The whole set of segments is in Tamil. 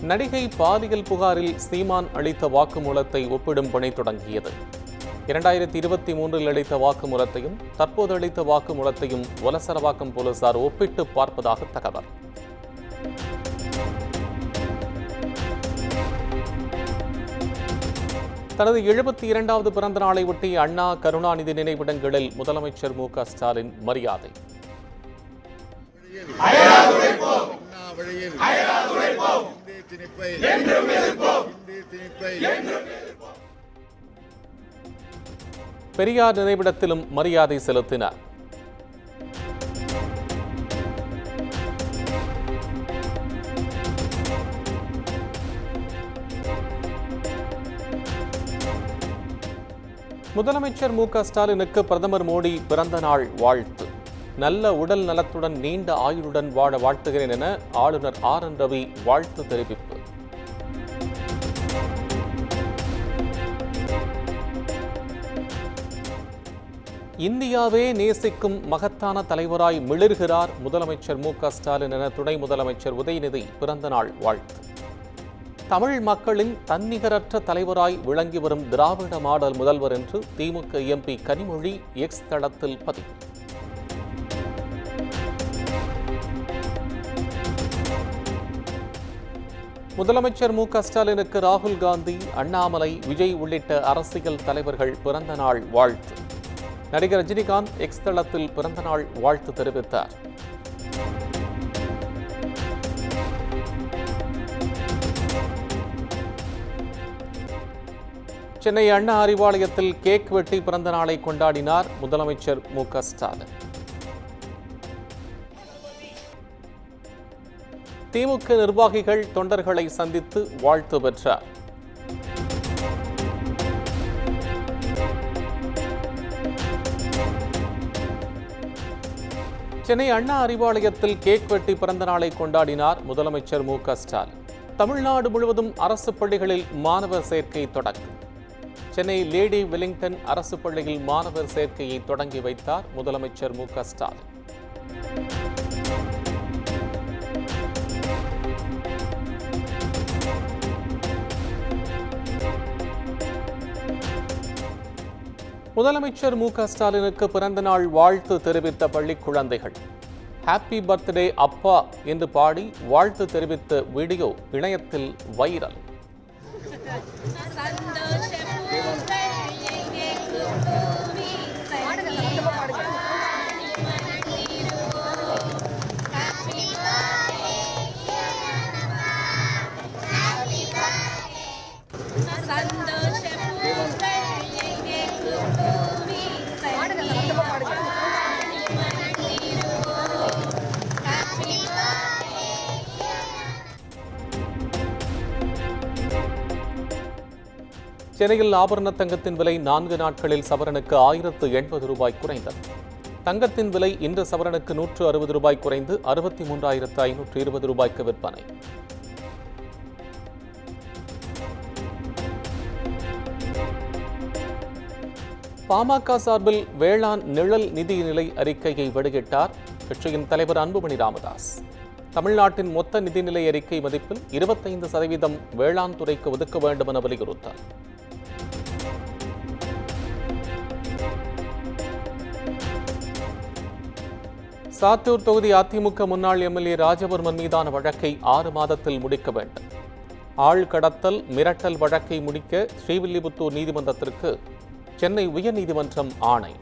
நடிகை பாலியல் புகாரில் சீமான் அளித்த வாக்குமூலத்தை ஒப்பிடும் பணி தொடங்கியது. 2023 அளித்த வாக்குமூலத்தையும் தற்போது அளித்த வாக்குமூலத்தையும் வலசரவாக்கம் போலீசார் ஒப்பிட்டு பார்ப்பதாக தகவல். தனது 72வது பிறந்த நாளை ஒட்டி அண்ணா கருணாநிதி நினைவிடங்களில் முதலமைச்சர் மு க ஸ்டாலின் மரியாதை. பெரியார் நினைவிடத்திலும் மரியாதை செலுத்தினார். முதலமைச்சர் மு க ஸ்டாலினுக்கு பிரதமர் மோடி பிறந்த நாள் வாழ்த்து. நல்ல உடல் நலத்துடன் நீண்ட ஆயுளுடன் வாழ வாழ்த்துகிறேன் என ஆளுநர் RN ரவி வாழ்த்து தெரிவிப்பு. இந்தியாவே நேசிக்கும் மகத்தான தலைவராய் மிளிர்கிறார் முதலமைச்சர் மு க ஸ்டாலின் என துணை முதலமைச்சர் உதயநிதி பிறந்த நாள் வாழ்த்து. தமிழ் மக்களின் தன்னிகரற்ற தலைவராய் விளங்கி வரும் திராவிட மாடல் முதல்வர் என்று திமுக MP கனிமொழி X தளத்தில் பதிவு. முதலமைச்சர் மு க ஸ்டாலினுக்கு ராகுல் காந்தி, அண்ணாமலை, விஜய் உள்ளிட்ட அரசியல் தலைவர்கள் பிறந்த நாள் வாழ்த்து. நடிகர் ரஜினிகாந்த் X தளத்தில் பிறந்த நாள் வாழ்த்து தெரிவித்தார். சென்னை அண்ணா அறிவாலயத்தில் கேக் வெட்டி பிறந்த நாளை கொண்டாடினார் முதலமைச்சர் மு க ஸ்டாலின். திமுக நிர்வாகிகள் தொண்டர்களை சந்தித்து வாழ்த்து பெற்றார். சென்னை அண்ணா அறிவாலயத்தில் கேக் வெட்டி பிறந்த நாளை கொண்டாடினார் முதலமைச்சர் மு க ஸ்டாலின். தமிழ்நாடு முழுவதும் அரசு பள்ளிகளில் மாணவர் சேர்க்கை தொடக்கம். சென்னை லேடி வெலிங்டன் அரசு பள்ளியில் மாணவர் சேர்க்கையை தொடங்கி வைத்தார் முதலமைச்சர் மு க ஸ்டாலின். முதலமைச்சர் மு க ஸ்டாலினுக்கு பிறந்த நாள் வாழ்த்து தெரிவித்த பள்ளி குழந்தைகள் ஹாப்பி பர்த்டே அப்பா என்று பாடி வாழ்த்து தெரிவித்த வீடியோ இணையத்தில் வைரல். சென்னையில் ஆபரண தங்கத்தின் விலை 4 நாட்களில் சவரனுக்கு 1080 ரூபாய் குறைந்தது. தங்கத்தின் விலை இன்று சவரனுக்கு 160 ரூபாய் குறைந்து 63,520 ரூபாய்க்கு விற்பனை. பாமக சார்பில் வேளாண் நிழல் நிதிநிலை அறிக்கையை வெளியிட்டார் கட்சியின் தலைவர் அன்புமணி ராமதாஸ். தமிழ்நாட்டின் மொத்த நிதிநிலை அறிக்கை மதிப்பில் 25% வேளாண் துறைக்கு ஒதுக்க வேண்டும் என வலியுறுத்தார். சாத்தூர் தொகுதி அதிமுக முன்னாள் MLA ராஜவர்மன் மீதான வழக்கை 6 மாதத்தில் முடிக்க வேண்டும். ஆள் கடத்தல் மிரட்டல் வழக்கை முடிக்க ஸ்ரீவில்லிபுத்தூர் நீதிமன்றத்திற்கு சென்னை உயர்நீதிமன்றம் ஆணை.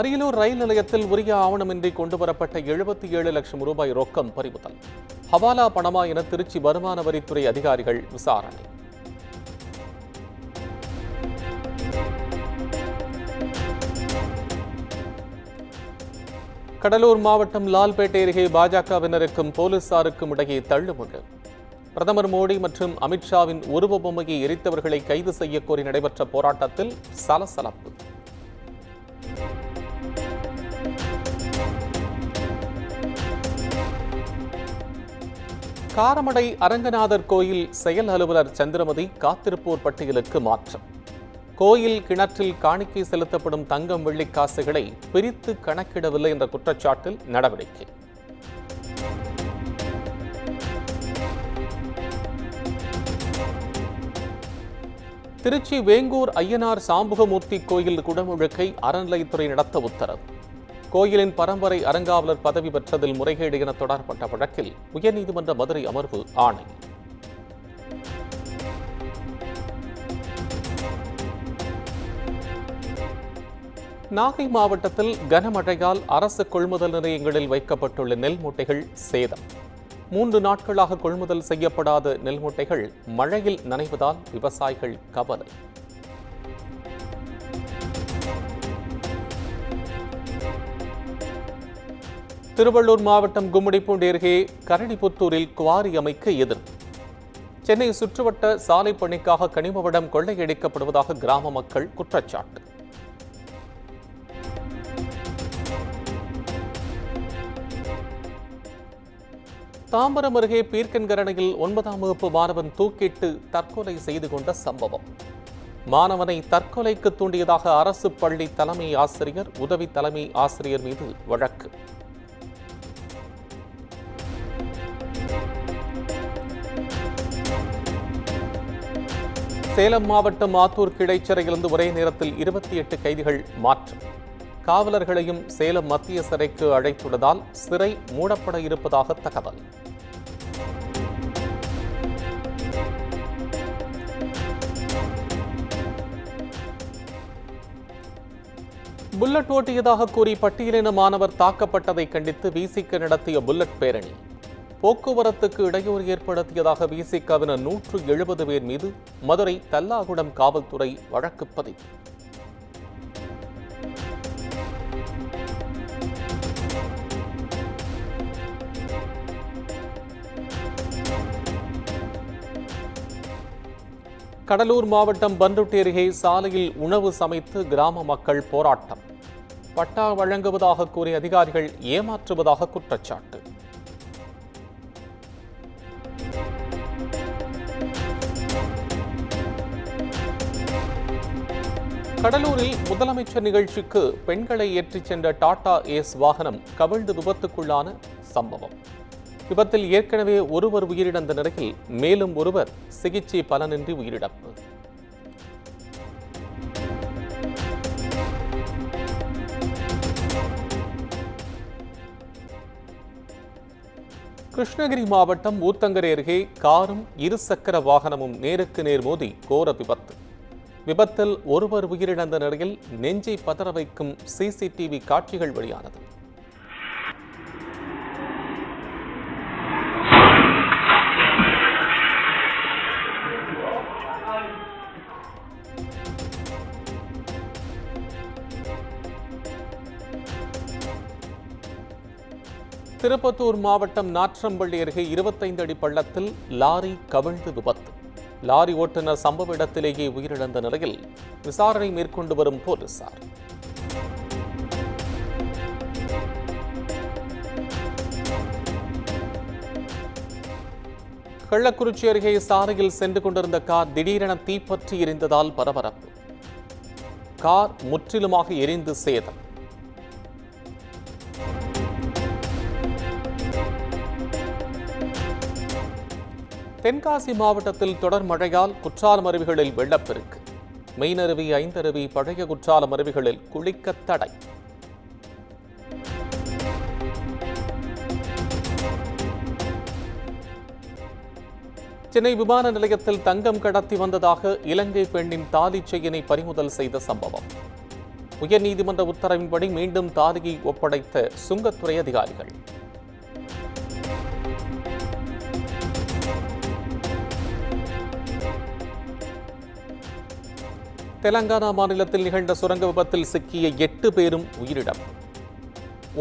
அரியலூர் ரயில் நிலையத்தில் உரிய ஆவணமின்றி கொண்டுவரப்பட்ட 77 லட்சம் ரூபாய் ரொக்கம் பறிமுதல். ஹவாலா பணமா என திருச்சி வருமான வரித்துறை அதிகாரிகள் விசாரணை. கடலூர் மாவட்டம் லால்பேட்டை அருகே பாஜகவினருக்கும் போலீசாருக்கும் இடையே தள்ளுமுள்ளு. பிரதமர் மோடி மற்றும் அமித்ஷாவின் உருவ பொம்மையை எரித்தவர்களை கைது செய்ய கோரி நடைபெற்ற போராட்டத்தில் சலசலப்பு. காரமடை அரங்கநாதர் கோயில் செயல் அலுவலர் சந்திரமதி காத்திருப்போர் பட்டியலுக்கு மாற்றம். கோயில் கிணற்றில் காணிக்கை செலுத்தப்படும் தங்கம் வெள்ளி காசுகளை பிரித்து கணக்கிடவில்லை என்ற குற்றச்சாட்டில் நடவடிக்கை. திருச்சி வேங்கூர் ஐயனார் சாம்புகமூர்த்தி கோயில் குடமுழுக்கை அறநிலையத்துறை நடத்த உத்தரவு. கோயிலின் பரம்பரை அறங்காவலர் பதவி பெற்றதில் முறைகேடு என தொடரப்பட்ட வழக்கில் உயர்நீதிமன்ற மதுரை அமர்வு ஆணை. நாகை மாவட்டத்தில் கனமழையால் அரசு கொள்முதல் நிலையங்களில் வைக்கப்பட்டுள்ள நெல் மூட்டைகள் சேதம். 3 நாட்களாக கொள்முதல் செய்யப்படாத நெல் மூட்டைகள் மழையில் நனைவதால் விவசாயிகள் கவலை. திருவள்ளூர் மாவட்டம் கும்மிடிப்பூண்டி அருகே கரடிபுத்தூரில் குவாரி அமைக்க எதிர்ப்பு. சென்னை சுற்றுவட்ட சாலை பணிக்காக கனிம வளம் கொள்ளையடிக்கப்படுவதாக கிராம மக்கள் குற்றச்சாட்டு. தாம்பரம் அருகே பீர்க்கன்கரணையில் 9ஆம் வகுப்பு மாணவன் தூக்கிட்டு தற்கொலை செய்து கொண்ட சம்பவம். மாணவனை தற்கொலைக்கு தூண்டியதாக அரசு பள்ளி தலைமை ஆசிரியர், உதவி தலைமை ஆசிரியர் மீது வழக்கு. சேலம் மாவட்டம் ஆத்தூர் கிளைச்சிறையிலிருந்து ஒரே நேரத்தில் 28 கைதிகள் மாற்றம். காவலர்களையும் சேலம் மத்திய சிறைக்கு அழைத்துள்ளதால் சிறை மூடப்பட இருப்பதாக தகவல். புல்லட் ஓட்டியதாக கூறி பட்டியலின மாணவர் தாக்கப்பட்டதை கண்டித்து விசிக நடத்திய புல்லட் பேரணி. போக்குவரத்துக்கு இடையூறு ஏற்படுத்தியதாக விசிகவினர் 170 பேர் மீது மதுரை தல்லாகுளம் காவல்துறை வழக்கு பதிவு. கடலூர் மாவட்டம் பண்ருட்டி அருகே சாலையில் உணவு சமைத்து கிராம மக்கள் போராட்டம். பட்டா வழங்குவதாக கூறி அதிகாரிகள் ஏமாற்றுவதாக குற்றச்சாட்டு. கடலூரில் முதலமைச்சர் நிகழ்ச்சிக்கு பெண்களை ஏற்றிச் சென்ற டாடா ஏஸ் வாகனம் கவிழ்ந்து விபத்துக்குள்ளான சம்பவம். விபத்தில் ஏற்கனவே ஒருவர் உயிரிழந்த நிலையில் மேலும் ஒருவர் சிகிச்சை பலனின்றி உயிரிழப்பு. கிருஷ்ணகிரி மாவட்டம் ஊத்தங்கரை அருகே காரும் இருசக்கர வாகனமும் நேருக்கு நேர் மோதி கோர விபத்து. விபத்தில் ஒருவர் உயிரிழந்த நிலையில் நெஞ்சை பதற வைக்கும் சிசிடிவி காட்சிகள் வெளியானது. திருப்பத்தூர் மாவட்டம் நாற்றம்பள்ளி அருகே 25 அடி பள்ளத்தில் லாரி கவிழ்ந்து விபத்து. லாரி ஓட்டுநர் சம்பவ இடத்திலேயே உயிரிழந்த நிலையில் விசாரணை மேற்கொண்டு வரும் போலீசார். கள்ளக்குறிச்சி அருகே சாலையில் சென்று கொண்டிருந்த கார் திடீரென தீப்பற்றி எரிந்ததால் பரபரப்பு. கார் முற்றிலுமாக எரிந்து சேதம். தென்காசி மாவட்டத்தில் தொடர் மழையால் குற்றாலம் அருவிகளில் வெள்ளப்பெருக்கு. மெயினருவி, ஐந்தருவி, பழைய குற்றாலம் அருவிகளில் குளிக்க தடை. சென்னை விமான நிலையத்தில் தங்கம் கடத்தி வந்ததாக இலங்கை பெண்ணின் தாலி செயினை பறிமுதல் செய்த சம்பவம். உயர்நீதிமன்ற உத்தரவின்படி மீண்டும் தாலியை ஒப்படைத்த சுங்கத்துறை அதிகாரிகள். தெலங்கானா மாநிலத்தில் நிகழ்ந்த சுரங்க விபத்தில் சிக்கிய 8 பேரும் உயிரிழப்பு.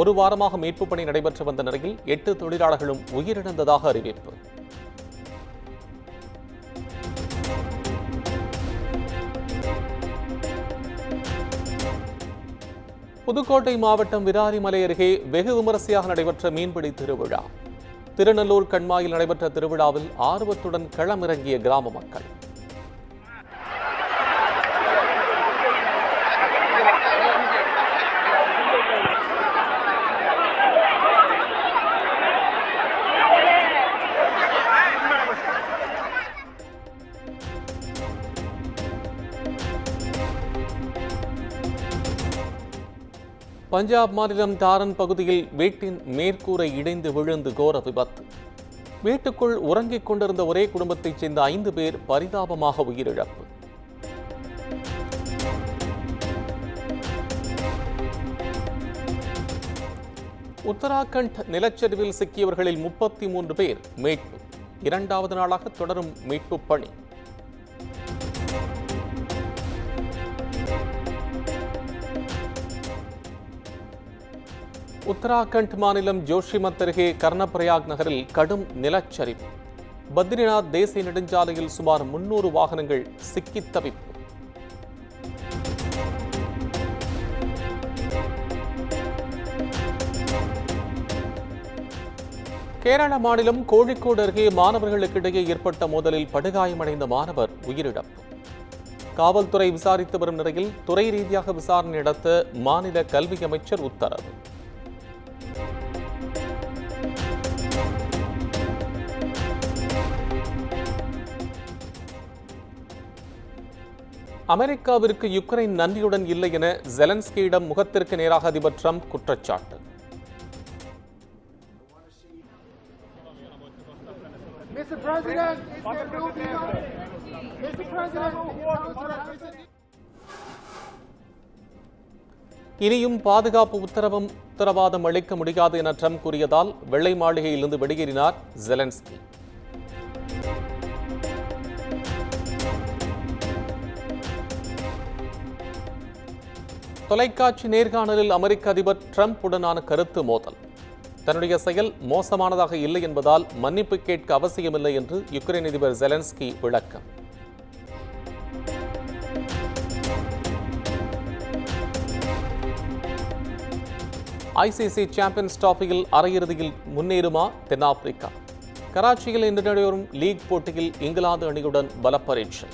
ஒரு வாரமாக மீட்புப் பணி நடைபெற்று வந்த நிலையில் 8 தொழிலாளர்களும் உயிரிழந்ததாக அறிவிப்பு. புதுக்கோட்டை மாவட்டம் விராலிமலை அருகே வெகு விமரிசையாக நடைபெற்ற மீன்பிடி திருவிழா. திருநெல்லூர் கண்மாயில் நடைபெற்ற திருவிழாவில் ஆர்வத்துடன் களமிறங்கிய கிராம மக்கள். பஞ்சாப் மாநிலம் தாரன் பகுதியில் வீட்டின் மேற்கூரை இடிந்து விழுந்து கோர விபத்து. வீட்டுக்குள் உறங்கிக் கொண்டிருந்த ஒரே குடும்பத்தைச் சேர்ந்த 5 பேர் பரிதாபமாக உயிரிழப்பு. உத்தராகண்ட் நிலச்சரிவில் சிக்கியவர்களில் 33 பேர் மீட்பு. 2வது நாளாக தொடரும் மீட்பு பணி. உத்தராகண்ட் மாநிலம் ஜோஷிமத் அருகே கர்ணபிரயாக் நகரில் கடும் நிலச்சரிவு. பத்ரிநாத் தேசிய நெடுஞ்சாலையில் சுமார் 300 வாகனங்கள் சிக்கித் தவிப்பு. கேரள மாநிலம் கோழிக்கோடு அருகே மாணவர்களுக்கிடையே ஏற்பட்ட மோதலில் படுகாயமடைந்த மாணவர் உயிரிழப்பு. காவல்துறை விசாரித்து வரும் நிலையில் துறை ரீதியாக விசாரணை நடத்த மாநில கல்வி அமைச்சர் உத்தரவு. அமெரிக்காவிற்கு யுக்ரைன் நன்றியுடன் இல்லை என ஜெலன்ஸ்கியிடம் முகத்திற்கு நேராக அதிபர் ட்ரம்ப் குற்றச்சாட்டு. இனியும் பாதுகாப்பு உத்தரவாதம் அளிக்க முடியாது என ட்ரம்ப் கூறியதால் வெள்ளை மாளிகையிலிருந்து வெளியேறினார் ஜெலன்ஸ்கி. தொலைக்காட்சி நேர்காணலில் அமெரிக்க அதிபர் ட்ரம்ப் உடனான கருத்து மோதல். தன்னுடைய செயல் மோசமானதாக இல்லை என்பதால் மன்னிப்பு கேட்க அவசியமில்லை என்று யுக்ரைன் அதிபர் ஜெலன்ஸ்கி விளக்கம். ஐசிசி சாம்பியன்ஸ் டிராபியில் அரையிறுதியில் முன்னேறுமா தென்னாப்பிரிக்கா? கராச்சியில் இன்று நடைபெறும் லீக் போட்டியில் இங்கிலாந்து அணியுடன் பலப்பரீட்சை.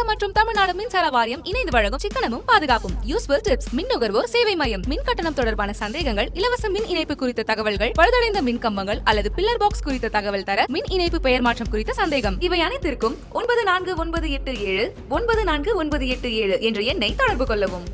மற்றும் தமிழ்நாடு மின்சார வாரியம் இணைந்து வழங்கும் சிக்கனமும் பாதுகாப்பும் யூஸ்ஃபுல் டிப்ஸ். மின் நுகர்வோர் சேவை மையம். மின் கட்டணம் தொடர்பான சந்தேகங்கள், இலவச மின் இணைப்பு குறித்த தகவல்கள், பழுதடைந்த மின் கம்பங்கள் அல்லது பில்லர் பாக்ஸ் குறித்த தகவல் தர, மின் இணைப்பு பெயர் மாற்றம் குறித்த சந்தேகம், இவை அனைத்திற்கும் 9497 9497 என்ற எண்ணை தொடர்பு கொள்ளவும்.